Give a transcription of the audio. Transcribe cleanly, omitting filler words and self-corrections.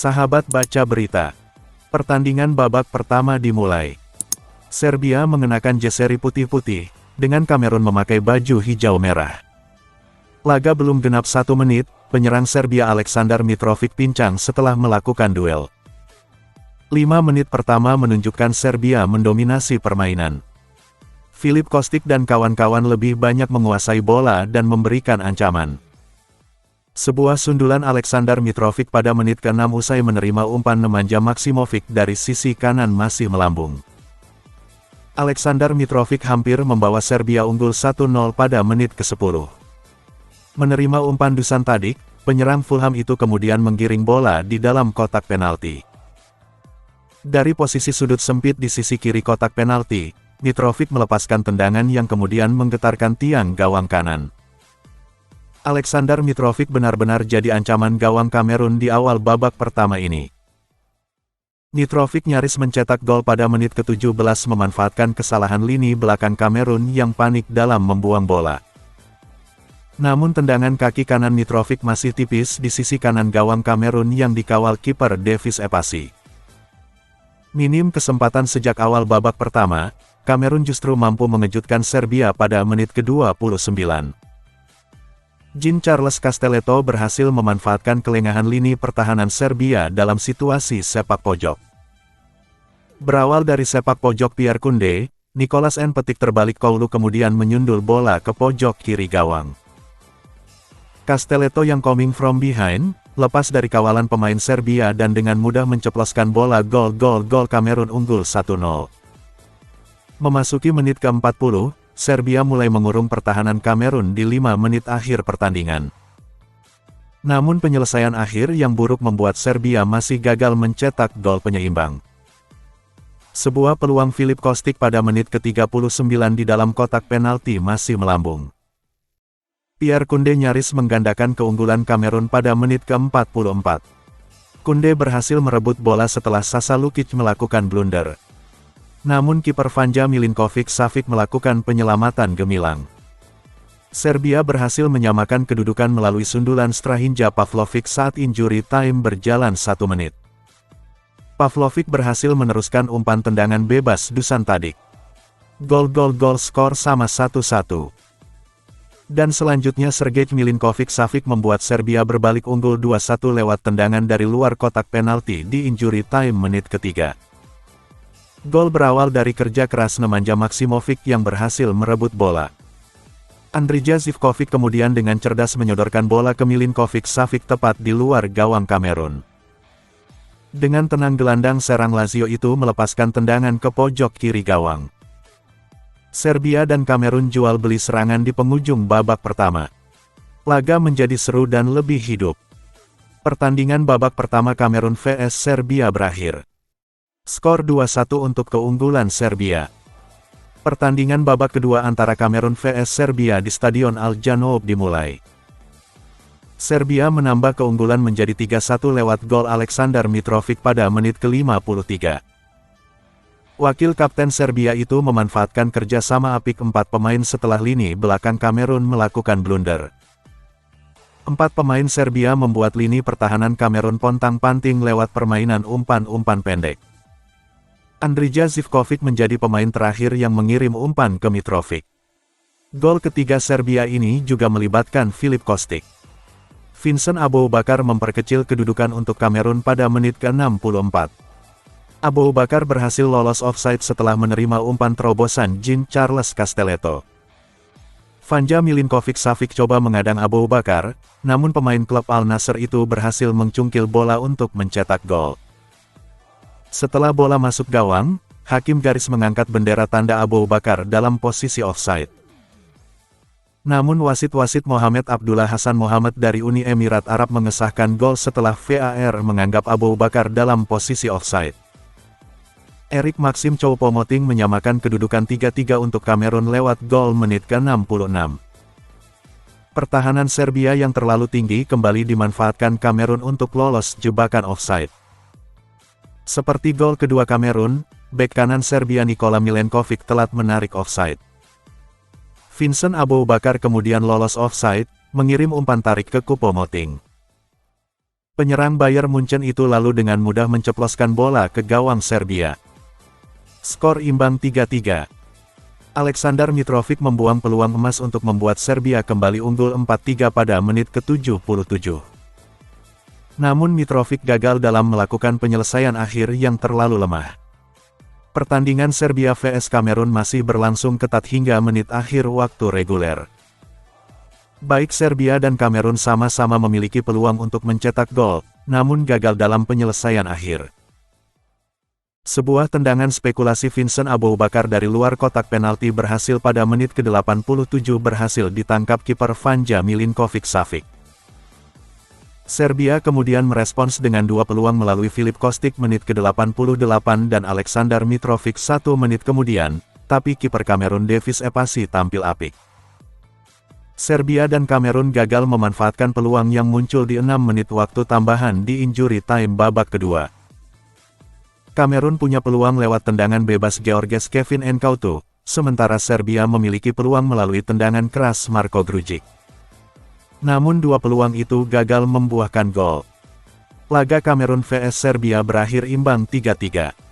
Sahabat baca berita. Pertandingan babak pertama dimulai. Serbia mengenakan jersey putih-putih, dengan Kamerun memakai baju hijau merah. Laga belum genap 1 menit, penyerang Serbia Aleksandar Mitrovic pincang setelah melakukan duel. 5 menit pertama menunjukkan Serbia mendominasi permainan. Filip Kostic dan kawan-kawan lebih banyak menguasai bola dan memberikan ancaman. Sebuah sundulan Aleksandar Mitrovic pada menit ke-6 usai menerima umpan Nemanja Maksimovic dari sisi kanan masih melambung. Aleksandar Mitrovic hampir membawa Serbia unggul 1-0 pada menit ke-10. Menerima umpan Dusan Tadic, penyerang Fulham itu kemudian menggiring bola di dalam kotak penalti. Dari posisi sudut sempit di sisi kiri kotak penalti, Mitrovic melepaskan tendangan yang kemudian menggetarkan tiang gawang kanan. Aleksandar Mitrovic benar-benar jadi ancaman gawang Kamerun di awal babak pertama ini. Mitrovic nyaris mencetak gol pada menit ke-17 memanfaatkan kesalahan lini belakang Kamerun yang panik dalam membuang bola. Namun tendangan kaki kanan Mitrovic masih tipis di sisi kanan gawang Kamerun yang dikawal kiper Davis Epasi. Minim kesempatan sejak awal babak pertama, Kamerun justru mampu mengejutkan Serbia pada menit ke-29. Jean-Charles Castelletto berhasil memanfaatkan kelengahan lini pertahanan Serbia dalam situasi sepak pojok. Berawal dari sepak pojok Pierre Koundé, Nicolas N. petik terbalik Koulu kemudian menyundul bola ke pojok kiri gawang. Castelletto yang coming from behind, lepas dari kawalan pemain Serbia dan dengan mudah menceploskan bola gol Kamerun unggul 1-0. Memasuki menit ke-40, Serbia mulai mengurung pertahanan Kamerun di 5 menit akhir pertandingan. Namun penyelesaian akhir yang buruk membuat Serbia masih gagal mencetak gol penyeimbang. Sebuah peluang Filip Kostic pada menit ke-39 di dalam kotak penalti masih melambung. Pierre Koundé nyaris menggandakan keunggulan Kamerun pada menit ke-44. Koundé berhasil merebut bola setelah Sasa Lukic melakukan blunder. Namun kiper Vanja Milinkovic-Savic melakukan penyelamatan gemilang. Serbia berhasil menyamakan kedudukan melalui sundulan Strahinja Pavlovic saat injury time berjalan 1 menit. Pavlovic berhasil meneruskan umpan tendangan bebas Dusan Tadic. Gol skor sama 1-1. Dan selanjutnya Sergej Milinkovic-Savic membuat Serbia berbalik unggul 2-1 lewat tendangan dari luar kotak penalti di injury time menit ketiga. Gol berawal dari kerja keras Nemanja Maksimovic yang berhasil merebut bola. Andrija Zivkovic kemudian dengan cerdas menyodorkan bola ke Milinkovic-Savic tepat di luar gawang Kamerun. Dengan tenang gelandang serang Lazio itu melepaskan tendangan ke pojok kiri gawang. Serbia dan Kamerun jual beli serangan di penghujung babak pertama. Laga menjadi seru dan lebih hidup. Pertandingan babak pertama Kamerun vs Serbia berakhir. Skor 2-1 untuk keunggulan Serbia. Pertandingan babak kedua antara Kamerun vs Serbia di Stadion Al Janoub dimulai. Serbia menambah keunggulan menjadi 3-1 lewat gol Aleksandar Mitrovic pada menit ke-53. Wakil kapten Serbia itu memanfaatkan kerjasama apik 4 pemain setelah lini belakang Kamerun melakukan blunder. 4 pemain Serbia membuat lini pertahanan Kamerun pontang-panting lewat permainan umpan-umpan pendek. Andrija Zivkovic menjadi pemain terakhir yang mengirim umpan ke Mitrovic. Gol ketiga Serbia ini juga melibatkan Filip Kostic. Vincent Aboubakar memperkecil kedudukan untuk Kamerun pada menit ke-64. Aboubakar berhasil lolos offside setelah menerima umpan terobosan Jean-Charles Castelletto. Vanja Milinkovic-Savic coba mengadang Aboubakar, namun pemain klub Al Nassr itu berhasil mencungkil bola untuk mencetak gol. Setelah bola masuk gawang, hakim garis mengangkat bendera tanda Aboubakar dalam posisi offside. Namun wasit Mohamed Abdullah Hassan Mohamad dari Uni Emirat Arab mengesahkan gol setelah VAR menganggap Aboubakar dalam posisi offside. Eric Maxim Choupo-Moting menyamakan kedudukan 3-3 untuk Kamerun lewat gol menit ke-66. Pertahanan Serbia yang terlalu tinggi kembali dimanfaatkan Kamerun untuk lolos jebakan offside. Seperti gol kedua Kamerun, bek kanan Serbia Nikola Milenkovic telat menarik offside. Vincent Aboubakar kemudian lolos offside, mengirim umpan tarik ke Choupo-Moting. Penyerang Bayern Munchen itu lalu dengan mudah menceploskan bola ke gawang Serbia. Skor imbang 3-3. Aleksandar Mitrovic membuang peluang emas untuk membuat Serbia kembali unggul 4-3 pada menit ke-77. Namun Mitrovic gagal dalam melakukan penyelesaian akhir yang terlalu lemah. Pertandingan Serbia vs Kamerun masih berlangsung ketat hingga menit akhir waktu reguler. Baik Serbia dan Kamerun sama-sama memiliki peluang untuk mencetak gol, namun gagal dalam penyelesaian akhir. Sebuah tendangan spekulasi Vincent Aboubakar dari luar kotak penalti berhasil pada menit ke-87 berhasil ditangkap kiper Vanja Milinkovic-Savic. Serbia kemudian merespons dengan dua peluang melalui Filip Kostic menit ke-88 dan Aleksandar Mitrovic 1 menit kemudian, tapi kiper Kamerun Davis Epasi tampil apik. Serbia dan Kamerun gagal memanfaatkan peluang yang muncul di 6 menit waktu tambahan di injury time babak kedua. Kamerun punya peluang lewat tendangan bebas Georges Kevin N'Koudou, sementara Serbia memiliki peluang melalui tendangan keras Marko Grujic. Namun dua peluang itu gagal membuahkan gol. Laga Kamerun vs Serbia berakhir imbang 3-3.